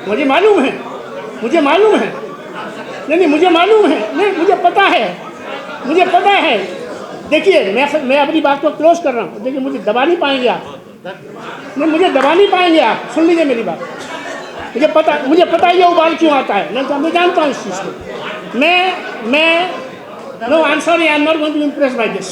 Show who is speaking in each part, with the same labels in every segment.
Speaker 1: मुझे मालूम है, मुझे मालूम है, नहीं मुझे मालूम है, नहीं मुझे पता है, मुझे पता है। देखिए मैं अपनी बात को क्लोज कर रहा हूँ। देखिए मुझे दबा नहीं पाएंगे आप, नहीं मुझे दबा नहीं पाएंगे आप। सुन लीजिए मेरी बात। मुझे पता है ये उबाल क्यों आता है। मैं जानता हूँ इस चीज़ को। No I am sorry, I am not going to impress by this.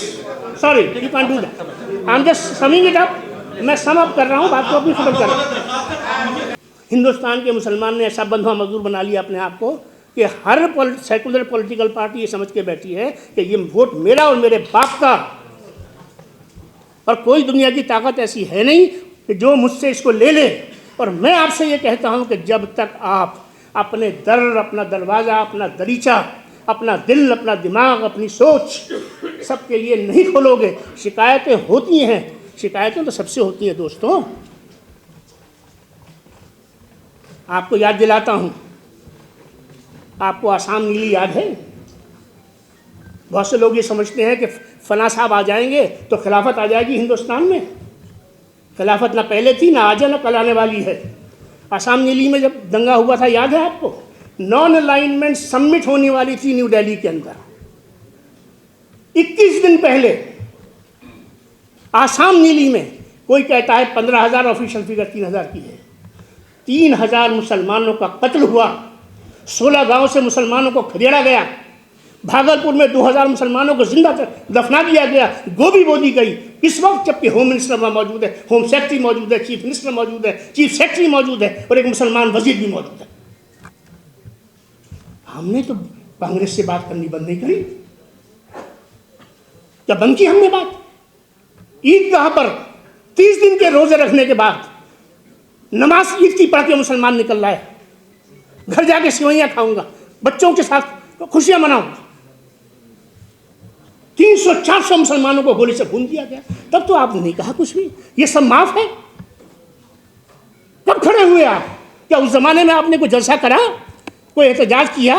Speaker 1: Sorry, you can do that. I am just summing it up. मैं सम अप कर रहा हूँ, बात को अपनी खत्म कर रहा हूँ। हिंदुस्तान के मुसलमान ने ऐसा बंधुआ मजदूर बना लिया अपने आप को कि हर सेकुलर पॉलिटिकल पार्टी ये समझ के बैठी है कि ये वोट मेरा और मेरे बाप का, और कोई दुनिया की ताकत ऐसी है नहीं कि जो मुझसे इसको ले ले। और मैं आपसे ये कहता हूँ कि जब तक आप अपने दर, अपना दरवाज़ा, अपना दरीचा, अपना दिल, अपना दिमाग, अपनी सोच सबके लिए नहीं खोलोगे, शिकायतें होती हैं। शिकायतें तो सबसे होती हैं दोस्तों। आपको याद दिलाता हूँ, आपको आसाम नीली याद है? बहुत से लोग ये समझते हैं कि फला साहब आ जाएंगे तो खिलाफत आ जाएगी हिंदुस्तान में। खिलाफत ना पहले थी, ना आज है, ना कल आने वाली है। आसाम नीली में जब दंगा हुआ था, याद है आपको? नॉन अलाइनमेंट समिट होने वाली थी न्यू दिल्ली के अंदर। 21 दिन पहले आसाम नीली में कोई कहता है 15,000, ऑफिशियल फिगर 3,000 की है। 3,000 मुसलमानों का कत्ल हुआ। 16 गांव से मुसलमानों को खदेड़ा गया। भागलपुर में 2,000 मुसलमानों को जिंदा दफना दिया गया। गोभी बोदी गई। इस वक्त जबकि होम मिनिस्टर मौजूद है, होम सेक्रेटरी मौजूद है, चीफ मिनिस्टर मौजूद है, चीफ सेक्रेटरी मौजूद है और एक मुसलमान वजीर भी मौजूद है। हमने तो कांग्रेस से बात करनी बंद नहीं करी। क्या बंद की हमने बात? ईदगाह पर 30 दिन के रोजे रखने के बाद नमाज ईद की पढ़ के मुसलमान निकल रहा है, घर जाके सेवइयां खाऊंगा, बच्चों के साथ खुशियां मनाऊंगा। 300-400 मुसलमानों को गोली से भून दिया गया। तब तो आपने नहीं कहा कुछ भी। ये सब माफ है? कब खड़े हुए आप? क्या उस जमाने में आपने कोई जलसा करा, कोई एहतजाज किया,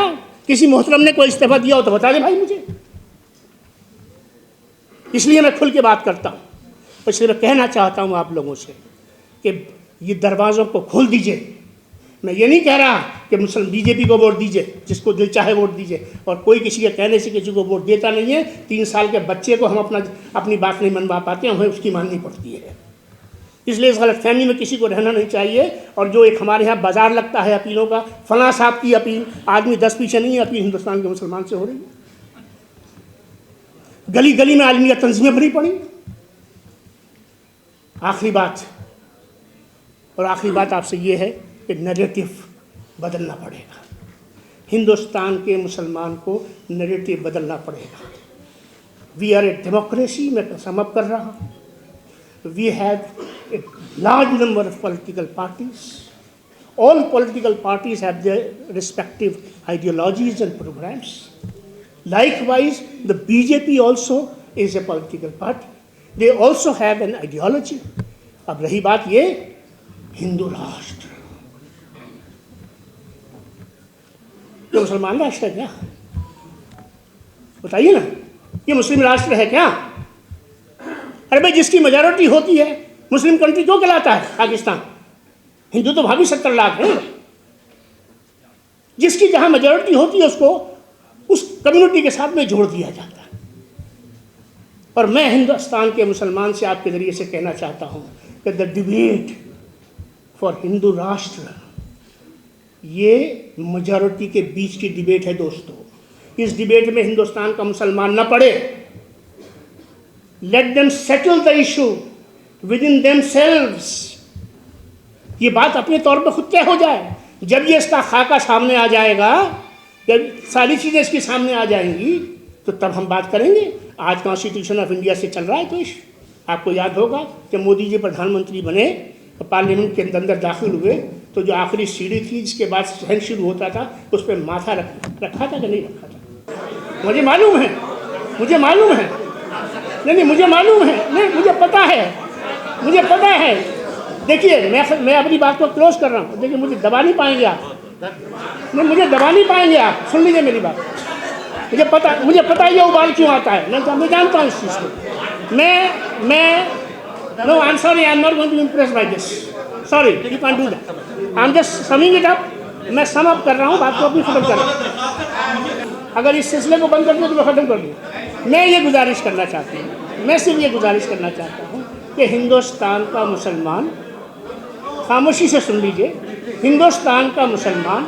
Speaker 1: किसी मोहतरम ने कोई इस्तीफा दिया हो तो बता दे भाई मुझे। इसलिए मैं खुल के बात करता हूँ। इसलिए मैं कहना चाहता हूँ आप लोगों से कि ये दरवाज़ों को खोल दीजिए। मैं ये नहीं कह रहा कि मुसलमान बीजेपी को वोट दीजिए, जिसको दिल चाहे वोट दीजिए, और कोई किसी के कहने से किसी को वोट देता नहीं है। 3 साल के बच्चे को हम अपनी बात नहीं मनवा पाते, हमें उसकी माननी पड़ती है। इसलिए इस गलतफहमी में किसी को रहना नहीं चाहिए। और जो एक हमारे यहाँ बाजार लगता है अपीलों का, फलां साहब की अपील, आदमी 10 पीछे नहीं है, अपील हिंदुस्तान के मुसलमान से हो रही है। गली गली में आलमिया तंजीमें भरी पड़ी। आखिरी बात आपसे ये है कि नैरेटिव बदलना पड़ेगा। हिंदुस्तान के मुसलमान को नैरेटिव बदलना पड़ेगा। वी आर ए डेमोक्रेसी, मैं समअप कर रहा हूँ। We have a large number of political parties. All political parties have their respective ideologies and programmes. Likewise, the BJP also is a political party. They also have an ideology. अब रही बात ये हिंदू राष्ट्र, ये मुसलमान राष्ट्र है क्या? बताइए ना, ये मुस्लिम राष्ट्र है क्या? अरे भाई, जिसकी मेजॉरिटी होती है मुस्लिम कंट्री क्यों कहलाता है पाकिस्तान? हिंदू तो भाभी 70 लाख है। जिसकी जहां मेजॉरिटी होती है उसको उस कम्युनिटी के साथ में जोड़ दिया जाता है। और मैं हिंदुस्तान के मुसलमान से आपके ज़रिए से कहना चाहता हूँ कि द डिबेट फॉर हिंदू राष्ट्र, ये मेजॉरिटी के बीच की डिबेट है दोस्तों। इस डिबेट में हिंदुस्तान का मुसलमान न पड़े। Let them settle the issue with in themselves. ये बात अपने तौर पर खुद तय हो जाए। जब ये इसका खाका सामने आ जाएगा, जब सारी चीज़ें इसके सामने आ जाएंगी, तो तब हम बात करेंगे। आज कॉन्स्टिट्यूशन ऑफ इंडिया से चल रहा है। तो आपको याद होगा कि मोदी जी प्रधानमंत्री बने तो पार्लियामेंट के अंदर दाखिल हुए, तो जो आखिरी सीढ़ी थी जिसके बाद सहन शुरू होता था, उस पर माथा रखा था कि नहीं रखा था? मुझे मालूम है, मुझे मालूम है, नहीं मुझे मालूम है, नहीं मुझे पता है, मुझे पता है। देखिए मैं अपनी बात को क्लोज कर रहा हूँ। देखिए मुझे दबा नहीं पाएंगे आप, नहीं मुझे दबा नहीं पाएंगे आप। सुन लीजिए मेरी बात। मुझे पता है ये उबाल क्यों आता है। मैं जानता हूँ इस चीज़ को। No I am sorry, I am not going to impress by this. Sorry, you can do that, I am just summing it up, मैं सम अप कर रहा हूँ, बात को अपनी खत्म कर रहा हूँ। अगर इस सिलसिले को बंद कर दूँ तो मैं ख़त्म कर दूँ। मैं ये गुजारिश करना चाहती हूँ, मैं सिर्फ ये गुजारिश करना चाहता हूँ कि हिंदुस्तान का मुसलमान, खामोशी से सुन लीजिए, हिंदुस्तान का मुसलमान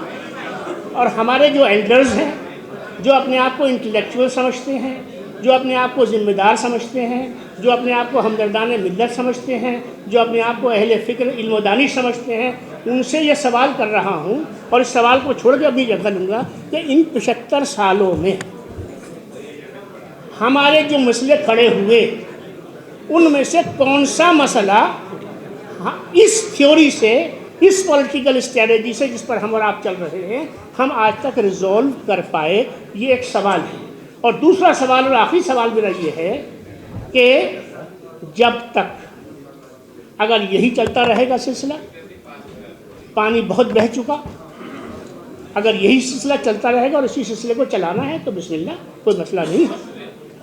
Speaker 1: और हमारे जो एल्डर्स हैं, जो अपने आप को इंटेलेक्चुअल समझते हैं, जो अपने आप को ज़िम्मेदार समझते हैं, जो अपने आप को हमदर्दान मिल्लत समझते हैं, जो अपने आप को अहले फ़िक्र इल्म-ओ-दानी समझते हैं, उनसे ये सवाल कर रहा हूँ और इस सवाल को छोड़ के अपनी जगह लूँगा कि इन 75 सालों में हमारे जो मसले खड़े हुए, उनमें से कौन सा मसला इस थ्योरी से, इस पॉलिटिकल स्ट्रैटेजी से जिस पर हम और आप चल रहे हैं, हम आज तक रिजॉल्व कर पाए, ये एक सवाल है। और दूसरा सवाल और आखिरी सवाल मेरा ये है कि जब तक अगर यही चलता रहेगा सिलसिला, पानी बहुत बह चुका, अगर यही सिलसिला चलता रहेगा और इसी सिलसिले को चलाना है तो बिस्मिल्लाह, कोई मसला नहीं है,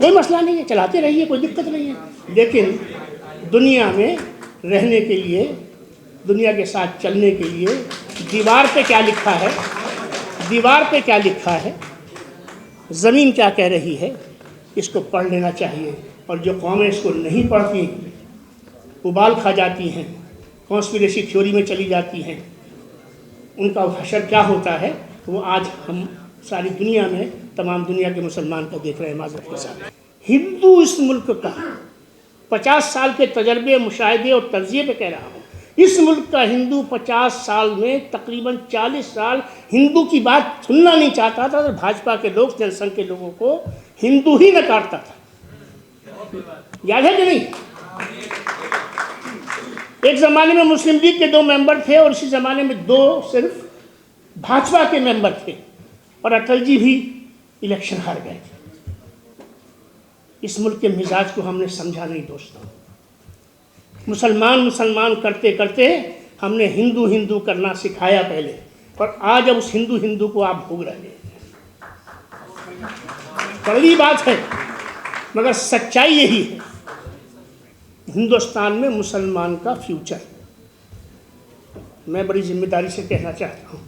Speaker 1: कोई मसला नहीं है, चलाते रहिए, कोई दिक्कत नहीं है। लेकिन दुनिया में रहने के लिए, दुनिया के साथ चलने के लिए दीवार पे क्या लिखा है, दीवार पे क्या लिखा है, ज़मीन क्या कह रही है, इसको पढ़ लेना चाहिए। और जो कौमें इसको नहीं पढ़ती, उबाल खा जाती हैं, कॉन्स्पिरेसी थ्योरी में चली जाती हैं, उनका हशर क्या होता है, वो आज हम सारी दुनिया में, तमाम दुनिया के मुसलमान को देख रहे हैं माज़रत के साथ। हिंदू इस मुल्क का 50 साल के तजर्बे, मुशाहिदे और तज़िये पे कह रहा हूँ, इस मुल्क का हिंदू 50 साल में तकरीबन 40 साल हिंदू की बात सुनना नहीं चाहता था। और भाजपा के लोग, जनसंघ के लोगों को हिंदू ही नकारता था, याद है कि नहीं? एक ज़माने में मुस्लिम लीग के 2 मेंबर थे और इसी ज़माने में 2 सिर्फ भाजपा के मेंबर थे और अटल जी भी इलेक्शन हार गए थे। इस मुल्क के मिजाज को हमने समझा नहीं दोस्तों। मुसलमान मुसलमान करते करते हमने हिंदू हिंदू करना सिखाया पहले, और आज अब उस हिंदू हिंदू को आप भोग रहे हैं। कड़वी बात है मगर सच्चाई यही है। हिंदुस्तान में मुसलमान का फ्यूचर, मैं बड़ी जिम्मेदारी से कहना चाहता हूँ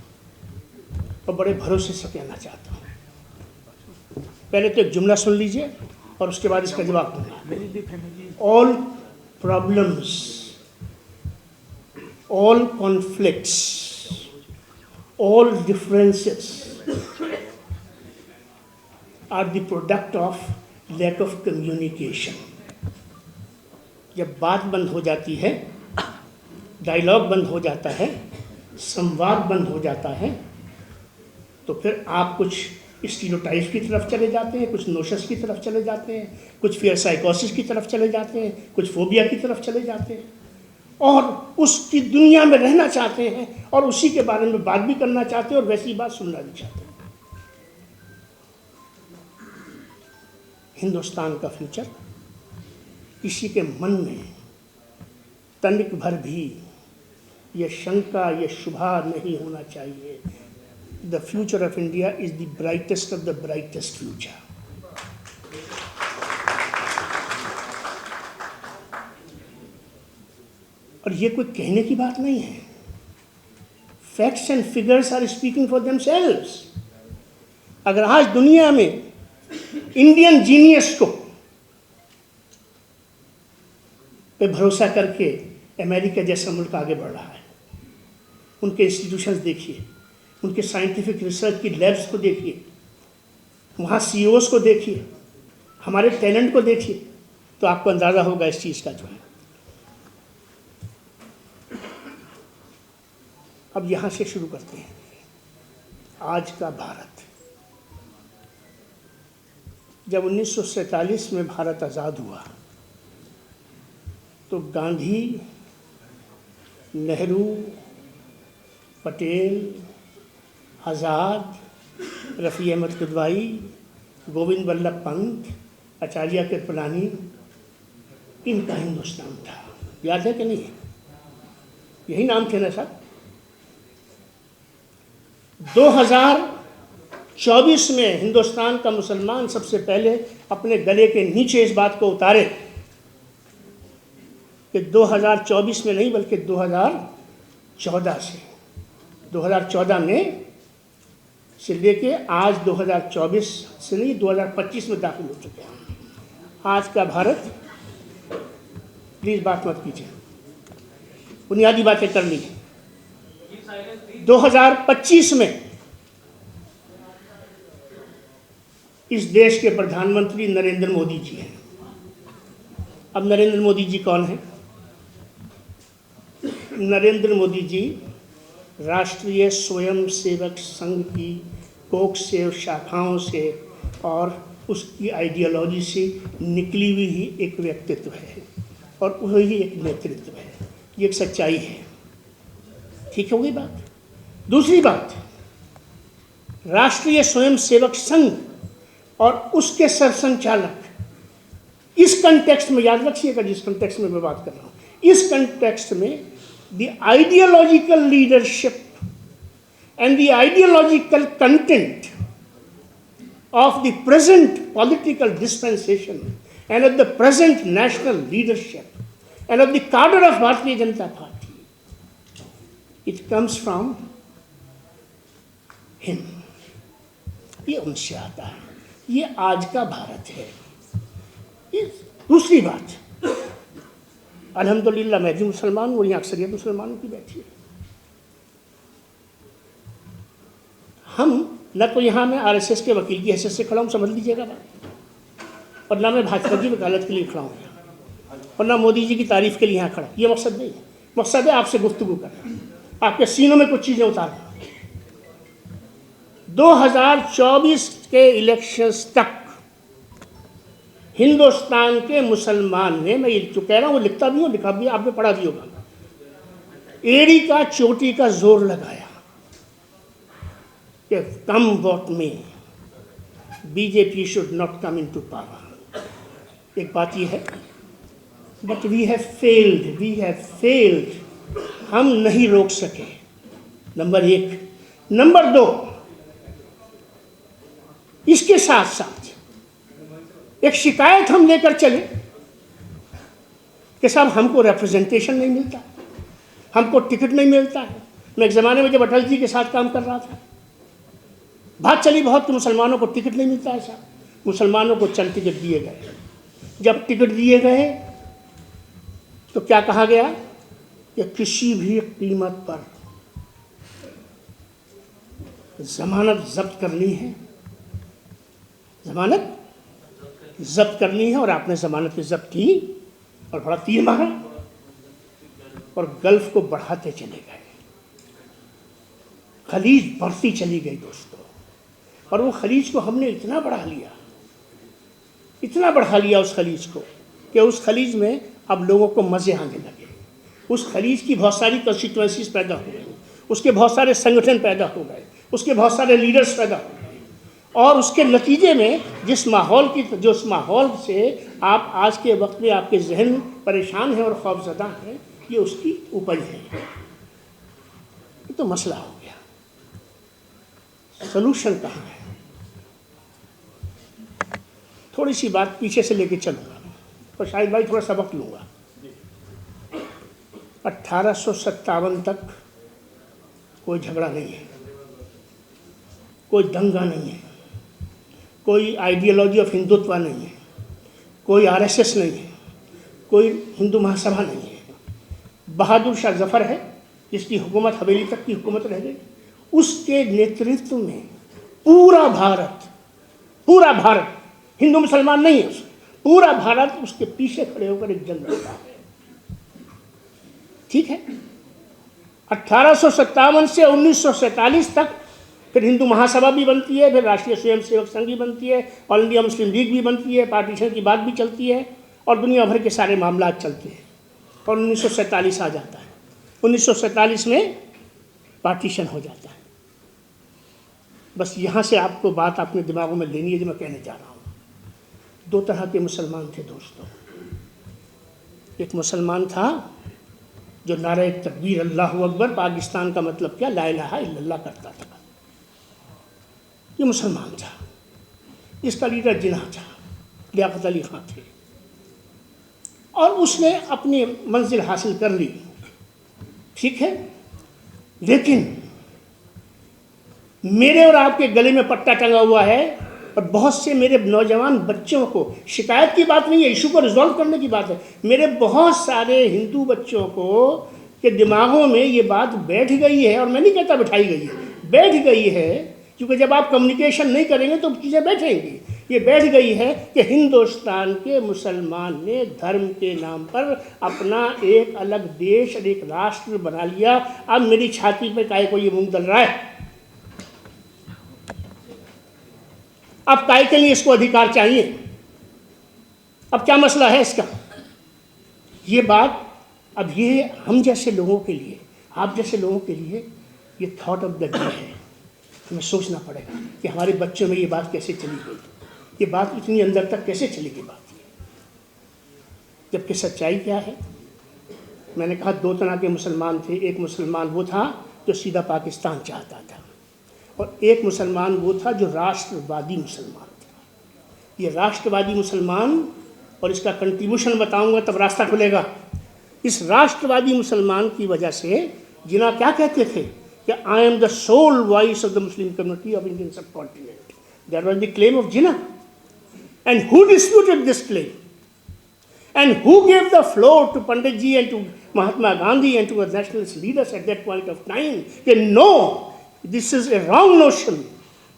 Speaker 1: और बड़े भरोसे से कहना चाहता हूँ। पहले तो एक जुमला सुन लीजिए और उसके बाद इसका जवाब दूंगा। All problems, all conflicts, all differences are the product of lack of communication. जब बात बंद हो जाती है, डायलॉग बंद हो जाता है, संवाद बंद हो जाता है, तो फिर आप कुछ स्टीरियोटाइप की तरफ चले जाते हैं, कुछ नोशस की तरफ चले जाते हैं, कुछ फियर साइकोसिस की तरफ चले जाते हैं, कुछ फोबिया की तरफ चले जाते हैं और उसकी दुनिया में रहना चाहते हैं और उसी के बारे में बात भी करना चाहते हैं और वैसी बात सुनना भी चाहते हैं। हिंदुस्तान का फ्यूचर किसी के मन में तनिक भर भी ये शंका, ये शुभा नहीं होना चाहिए। The future of India is the brightest of the brightest future. और ये कोई कहने की बात नहीं है। Facts and figures are speaking for themselves. अगर आज दुनिया में इंडियन जीनियस को पे भरोसा करके अमेरिका जैसा मुल्क आगे बढ़ रहा है, उनके इंस्टीट्यूशंस देखिए, उनके साइंटिफिक रिसर्च की लैब्स को देखिए, वहाँ CEOs को देखिए, हमारे टैलेंट को देखिए, तो आपको अंदाज़ा होगा इस चीज़ का जो है। अब यहाँ से शुरू करते हैं। आज का भारत, जब 1947 में भारत आज़ाद हुआ तो गांधी, नेहरू, पटेल, आज़ाद, रफ़ी अहमद किदवाई, गोविंद वल्लभ पंत, आचार्य कृपलानी, इनका हिंदुस्तान था। याद है कि नहीं? यही नाम थे ना साहब। 2024 में हिंदुस्तान का मुसलमान सबसे पहले अपने गले के नीचे इस बात को उतारे कि 2024 में नहीं बल्कि 2014 से 2014 में से लेके आज 2024 से नहीं 2025 में दाखिल हो चुके हैं। आज का भारत, प्लीज़ बात मत कीजिए, बुनियादी बातें कर ली। 2025 में इस देश के प्रधानमंत्री नरेंद्र मोदी जी हैं। अब नरेंद्र मोदी जी कौन हैं? नरेंद्र मोदी जी राष्ट्रीय स्वयंसेवक संघ की कोक से, शाखाओं से और उसकी आइडियोलॉजी से निकली हुई ही एक व्यक्तित्व है और वही एक नेतृत्व है। ये एक सच्चाई है। ठीक हो गई बात। दूसरी बात, राष्ट्रीय स्वयंसेवक संघ और उसके सरसंचालक, इस कंटेक्स्ट में याद रखिएगा, जिस कंटेक्स्ट में मैं बात कर रहा हूँ, इस कंटेक्स्ट में the ideological leadership and the ideological content of the present political dispensation and of the present national leadership and of the cadre of Bharatiya Janata Party, it comes from him. ये उनसे आता है। ये आज का भारत है। दूसरी बात, अल्हम्दुलिल्लाह मैं भी मुसलमान हूँ और यहाँ अक्सरियत मुसलमानों की बैठी है। हम न तो यहाँ मैं आरएसएस के वकील की हैसियत से खड़ा हूँ, समझ लीजिएगा बात, और ना मैं भाजपा की वकालत के लिए खड़ा हूँ और ना मोदी जी की तारीफ के लिए यहाँ खड़ा। ये मकसद नहीं है। मकसद है आपसे गुफ्तगू करना, आपके सीनों में कुछ चीज़ें उतारना। 2024 के इलेक्शंस तक हिंदुस्तान के मुसलमान ने, मैं ये जो कह रहा हूँ वो लिखता भी हूँ, लिखा भी, आपने पढ़ा भी होगा, एड़ी का चोटी का जोर लगाया कि कम वोट में BJP should not come into power. एक बात यह है, बट वी हैव फेल्ड, हम नहीं रोक सके, नंबर एक। नंबर दो, इसके साथ साथ एक शिकायत हम लेकर चले कि साहब हमको रिप्रेजेंटेशन नहीं मिलता, हमको टिकट नहीं मिलता है। मैं एक ज़माने में जब अटल जी के साथ काम कर रहा था, बात चली बहुत कि मुसलमानों को टिकट नहीं मिलता है साहब। मुसलमानों को चंद टिकट दिए गए। जब टिकट दिए गए तो क्या कहा गया कि किसी भी कीमत पर जमानत जब्त करनी है, जमानत जब्त करनी है। और आपने जमानत जब्त की और बड़ा तीर मारा और गल्फ को बढ़ाते चले गए। खलीज बढ़ती चली गई दोस्तों, और वो खलीज को हमने इतना बढ़ा लिया उस खलीज को कि उस खलीज में अब लोगों को मज़े आने लगे। उस खलीज की बहुत सारी कंस्टिट्यूएंसीज पैदा हो गई, उसके बहुत सारे संगठन पैदा हो गए, उसके बहुत सारे लीडर्स पैदा हो गए, और उसके नतीजे में जिस माहौल से आप आज के वक्त में आपके जहन परेशान है और खौफजदा है, ये उसकी उपज है। ये तो मसला हो गया। सलूशन कहाँ है? थोड़ी सी बात पीछे से लेके चलूँगा और शायद भाई थोड़ा सबक लूँगा। 1857 तक कोई झगड़ा नहीं है, कोई दंगा नहीं है, कोई आइडियोलॉजी ऑफ हिंदुत्व नहीं है, कोई आरएसएस नहीं है, कोई हिंदू महासभा नहीं है। बहादुर शाह जफर है जिसकी हुकूमत हवेली तक की हुकूमत रह गई। उसके नेतृत्व में पूरा भारत हिंदू मुसलमान नहीं है, पूरा भारत उसके पीछे खड़े होकर एक जंग लड़ता है। ठीक है। 1857 से 1947 तक फिर हिंदू महासभा भी बनती है, फिर राष्ट्रीय स्वयंसेवक संघ भी बनती है, ऑल इंडिया मुस्लिम लीग भी बनती है, पार्टीशन की बात भी चलती है और दुनिया भर के सारे मामला चलते हैं। और 1947 आ जाता है। 1947 में पार्टीशन हो जाता है। बस यहाँ से आपको बात अपने दिमागों में लेनी है जो मैं कहने जा रहा हूँ। दो तरह के मुसलमान थे दोस्तों। एक मुसलमान था जो नारे तकबीर अल्लाहु अकबर, पाकिस्तान का मतलब क्या, ला इलाहा इल्लल्लाह करता था। ये मुसलमान था। इसका लीडर जिन्ना था, लियाकत अली खां थे, और उसने अपनी मंजिल हासिल कर ली। ठीक है। लेकिन मेरे और आपके गले में पट्टा टंगा हुआ है और बहुत से मेरे नौजवान बच्चों को, शिकायत की बात नहीं है, इशू को रिजॉल्व करने की बात है, मेरे बहुत सारे हिंदू बच्चों को के दिमागों में ये बात बैठ गई है, और मैं नहीं कहता बिठाई गई है, बैठ गई है, क्योंकि जब आप कम्युनिकेशन नहीं करेंगे तो चीज़ें बैठेंगी। ये बैठ गई है कि हिंदुस्तान के मुसलमान ने धर्म के नाम पर अपना एक अलग देश और एक राष्ट्र बना लिया। अब मेरी छाती पे काहे को ये मूंग दल रहा है? अब काय के लिए इसको अधिकार चाहिए? अब क्या मसला है इसका? ये बात अब ये हम जैसे लोगों के लिए, आप जैसे लोगों के लिए ये थॉट ऑफ द डे है। हमें सोचना पड़ेगा कि हमारे बच्चों में ये बात कैसे चली गई, ये बात इतनी अंदर तक कैसे चली गई बात, जबकि सच्चाई क्या है? मैंने कहा दो तरह के मुसलमान थे। एक मुसलमान वो था जो सीधा पाकिस्तान चाहता था, और एक मुसलमान वो था जो राष्ट्रवादी मुसलमान था। ये राष्ट्रवादी मुसलमान, और इसका कंट्रीब्यूशन बताऊंगा तब रास्ता खुलेगा। इस राष्ट्रवादी मुसलमान की वजह से जिन्ना क्या कहते थे कि I am the sole voice of the Muslim community of Indian subcontinent, that was the claim of Jinnah. And who disputed this claim? And who gave the floor to Pandit ji and to Mahatma Gandhi and to our nationalist leaders at that point of time? That no, this is a wrong notion.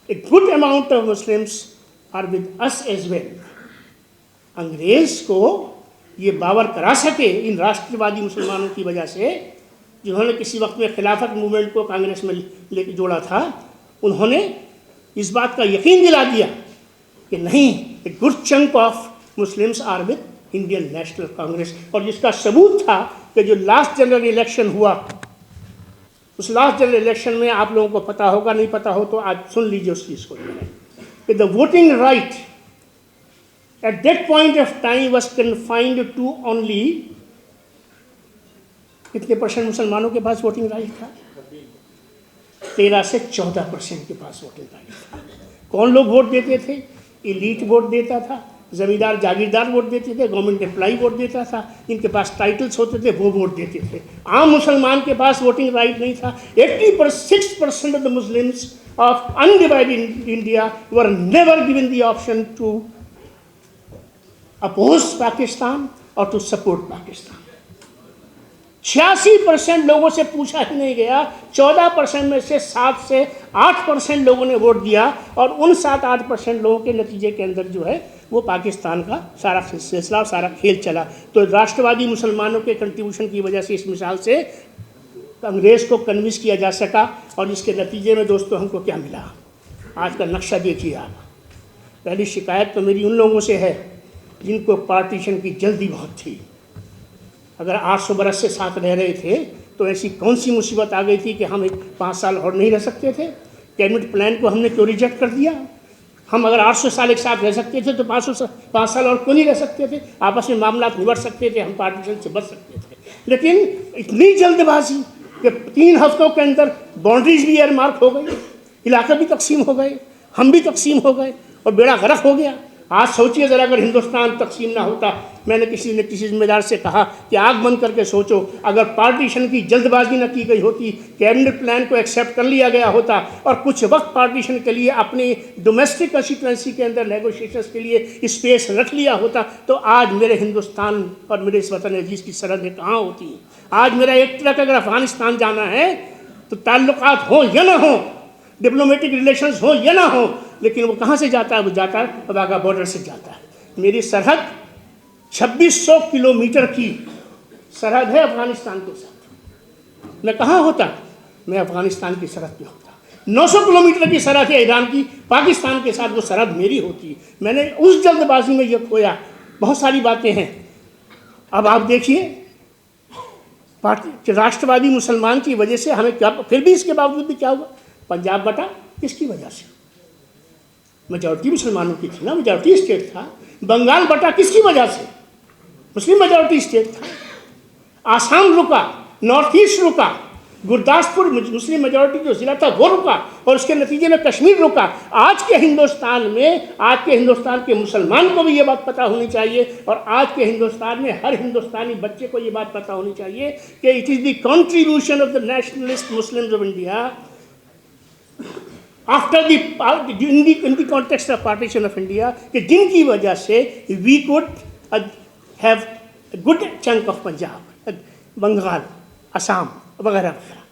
Speaker 1: A good amount of Muslims are with us as well. अंग्रेज को ये बावर करा सके इन राष्ट्रवादी मुसलमानों की वजह से, जिन्होंने किसी वक्त में खिलाफत मूवमेंट को कांग्रेस में लेके जोड़ा था, उन्होंने इस बात का यकीन दिला दिया कि नहीं, a good chunk of Muslims are with Indian National Congress. और जिसका सबूत था कि जो लास्ट जनरल इलेक्शन हुआ, उस लास्ट जनरल इलेक्शन में आप लोगों को पता होगा, नहीं पता हो तो आज सुन लीजिए उस चीज़ को, कि the voting right at that point of time was confined to only कितने परसेंट मुसलमानों के पास वोटिंग राइट था? 13 से 14% के पास वोटिंग राइट था। कौन लोग वोट देते थे? एलीट वोट देता था, जमींदार जागीरदार वोट देते थे, गवर्नमेंट एम्प्लॉई वोट देता था, जिनके पास टाइटल्स होते थे वो वोट देते थे। आम मुसलमान के पास वोटिंग राइट नहीं था। 86% of the Muslims of undivided India were never given the option to oppose Pakistan और टू सपोर्ट पाकिस्तान। 86% लोगों से पूछा ही नहीं गया। 14% में से 7 से 8% लोगों ने वोट दिया, और उन 7-8% लोगों के नतीजे के अंदर जो है वो पाकिस्तान का सारा सिलसिला, सारा खेल चला। तो राष्ट्रवादी मुसलमानों के कंट्रीब्यूशन की वजह से, इस मिसाल से अंग्रेज़ को कन्विंस किया जा सका। और इसके नतीजे में दोस्तों हमको क्या मिला? आज का नक्शा देखिए आप। पहली शिकायत तो मेरी उन लोगों से है जिनको पार्टीशन की जल्दी बहुत थी। अगर 800 बरस से साथ रह रहे थे तो ऐसी कौन सी मुसीबत आ गई थी कि हम 5 साल और नहीं रह सकते थे? कैबिनेट प्लान को हमने क्यों रिजेक्ट कर दिया? हम अगर 800 साल एक साथ रह सकते थे तो 5 साल और क्यों नहीं रह सकते थे? आपस में मामला निबट सकते थे, हम पार्टीशन से बच सकते थे। लेकिन इतनी जल्दबाजी कि 3 हफ्तों के अंदर बाउंड्रीज भी एयरमार्क हो गई, इलाके भी तकसीम हो गए, हम भी तकसीम हो गए और बेड़ा गर्क हो गया। आज सोचिए ज़रा, अगर हिंदुस्तान तकसीम ना होता, मैंने किसी न किसी जिम्मेदार से कहा कि आँख बंद करके सोचो, अगर पार्टीशन की जल्दबाजी न की गई होती, कैबिनेट प्लान को एक्सेप्ट कर लिया गया होता और कुछ वक्त पार्टीशन के लिए अपनी डोमेस्टिक कंस्टिट्यूएंसी के अंदर नेगोशिएशंस के लिए स्पेस रख लिया होता, तो आज मेरे हिंदुस्तान और मेरे इस वतन अजीज़ की सरहदें कहाँ होती? आज मेरा एक ट्रक अगर अफगानिस्तान जाना है तो ताल्लुकात हो या ना हो, डिप्लोमेटिक रिलेशंस हो या ना हो, लेकिन वो कहाँ से जाता है? वो जाता है वाघा बॉर्डर से जाता है। मेरी सरहद 2600 किलोमीटर की सरहद है अफगानिस्तान के साथ। मैं कहाँ होता? मैं अफगानिस्तान की सरहद पे होता। 900 किलोमीटर की सरहद है ईरान की, पाकिस्तान के साथ वो सरहद मेरी होती। मैंने उस जल्दबाजी में ये खोया। बहुत सारी बातें हैं। अब आप देखिए, पार्टी राष्ट्रवादी मुसलमान की वजह से हमें क्या, फिर भी इसके बावजूद भी क्या हुआ? पंजाब बटा किसकी वजह से? मेजॉरिटी मुसलमानों की थी ना, मेजॉरिटी स्टेट था। बंगाल बटा किसकी वजह से? मुस्लिम मेजॉरिटी स्टेट था। आसाम रुका, नॉर्थ ईस्ट रुका, गुरदासपुर मुस्लिम मेजॉरिटी जो ज़िला था वो रुका और उसके नतीजे में कश्मीर रुका। आज के हिंदुस्तान के मुसलमान को भी ये बात पता होनी चाहिए और आज के हिंदुस्तान में हर हिंदुस्तानी बच्चे को ये बात पता होनी चाहिए कि it is the contribution of the nationalist Muslims of India after in the context of partition of India, कि जिनकी वजह से we could have good chunk of Punjab, Bengal, Assam वगैरह वगैरह।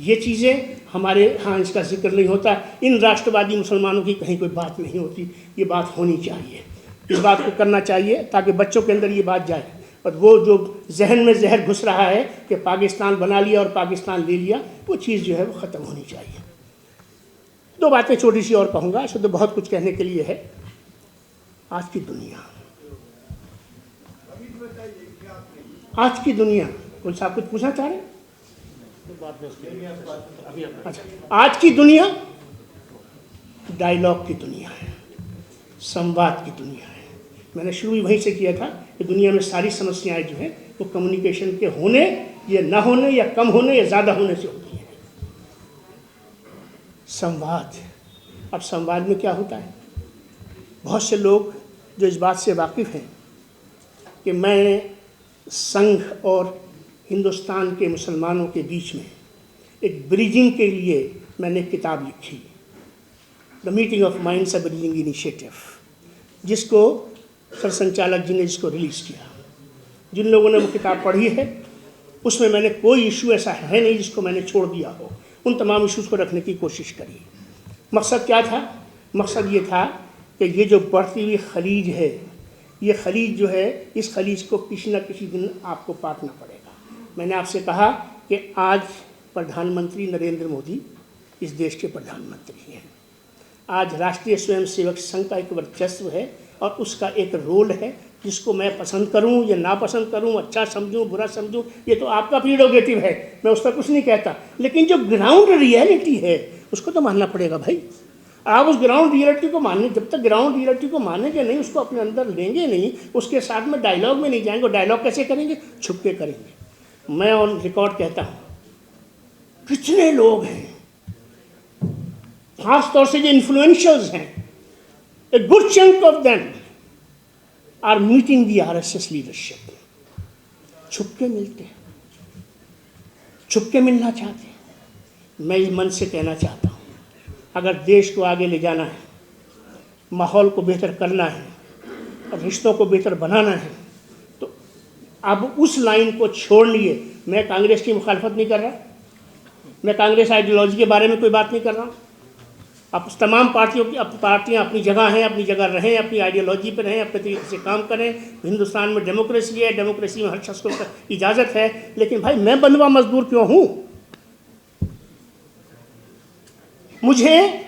Speaker 1: ये चीज़ें हमारे यहाँ इसका जिक्र नहीं होता। इन राष्ट्रवादी मुसलमानों की कहीं कोई बात नहीं होती। ये बात होनी चाहिए, इस बात को करना चाहिए ताकि बच्चों के अंदर ये बात जाए। और वो जो जहन में जहर घुस रहा है कि पाकिस्तान बना लिया और पाकिस्तान ले लिया, वो चीज़ जो है वो ख़त्म होनी चाहिए। दो बातें छोटी सी और कहूँगा, ऐसे तो बहुत कुछ कहने के लिए है। आज की दुनिया कोई साहब कुछ पूछना चाह रहे हैं? अच्छा, आज की दुनिया डायलॉग की दुनिया है, संवाद की दुनिया है। मैंने शुरू ही वहीं से किया था कि दुनिया में सारी समस्याएं जो हैं वो कम्युनिकेशन के होने या ना होने या कम होने या ज़्यादा होने से होती है। संवाद, अब संवाद में क्या होता है? बहुत से लोग जो इस बात से वाकिफ़ हैं कि मैं संघ और हिंदुस्तान के मुसलमानों के बीच में एक ब्रिजिंग के लिए मैंने किताब लिखी, the meeting of minds, a bridging initiative, जिसको सरसंचालक जी ने जिसको रिलीज़ किया। जिन लोगों ने वो किताब पढ़ी है उसमें मैंने कोई इशू ऐसा है नहीं जिसको मैंने छोड़ दिया हो, उन तमाम इशूज़ को रखने की कोशिश करी। मकसद क्या था? मकसद ये था कि ये जो बढ़ती हुई खलीज है, ये खलीज जो है, इस खलीज को किसी न किसी दिन आपको पाटना पड़ेगा। मैंने आपसे कहा कि आज प्रधानमंत्री नरेंद्र मोदी इस देश के प्रधानमंत्री हैं। आज राष्ट्रीय स्वयंसेवक संघ का एक वर्चस्व है और उसका एक रोल है, जिसको मैं पसंद करूं या ना पसंद करूं, अच्छा समझूं बुरा समझूं, ये तो आपका प्रीरोगेटिव है, मैं उस पर कुछ नहीं कहता। लेकिन जो ग्राउंड रियलिटी है उसको तो मानना पड़ेगा भाई। आप उस ग्राउंड रियलिटी को मानने, जब तक ग्राउंड रियलिटी को मानेंगे नहीं, उसको अपने अंदर लेंगे नहीं, उसके साथ में डायलॉग में नहीं जाएंगे। डायलॉग कैसे करेंगे? छुप के करेंगे। मैं ऑन रिकॉर्ड कहता हूँ, कितने लोग हैं, खासतौर से जो इन्फ्लुएंशियल्स हैं, a good chunk of them are meeting the RSS leadership. छुप के मिलते हैं, छुप के मिलना चाहते हैं। मैं इस मन से कहना चाहता हूँ, अगर देश को आगे ले जाना है, माहौल को बेहतर करना है और रिश्तों को बेहतर बनाना है, तो अब उस लाइन को छोड़िए। मैं कांग्रेस की मुखालफत नहीं कर रहा, मैं कांग्रेस आइडियोलॉजी के बारे में कोई बात नहीं कर रहा हूँ। अब तमाम पार्टियाँ अपनी जगह हैं, अपनी जगह रहें, अपनी आइडियोलॉजी पर रहें, अपने तरीके से काम करें। हिंदुस्तान में डेमोक्रेसी है, डेमोक्रेसी में हर शख्स को इजाज़त है। लेकिन भाई मैं बंधुआ मजदूर क्यों हूँ? मुझे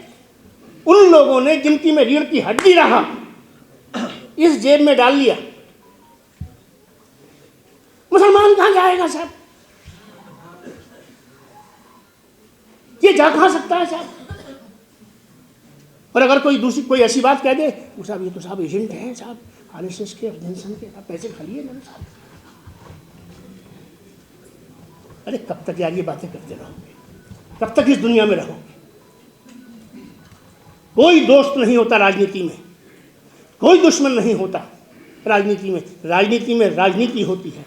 Speaker 1: उन लोगों ने जिनकी मैं रीढ़ की हड्डी रहा, इस जेब में डाल लिया। मुसलमान कहाँ जाएगा साहब? ये जा कहाँ सकता है साहब? और अगर कोई ऐसी बात कह दे, साहब ये तो साहब एजेंट हैं साहब, आरएसएस के, अफगानिस्तान के, आप पैसे खा लिए ना साहब। अरे कब तक यार ये बातें करते रहोगे? कब तक इस दुनिया में रहोगे? कोई दोस्त नहीं होता राजनीति में, कोई दुश्मन नहीं होता राजनीति में। राजनीति में राजनीति होती है।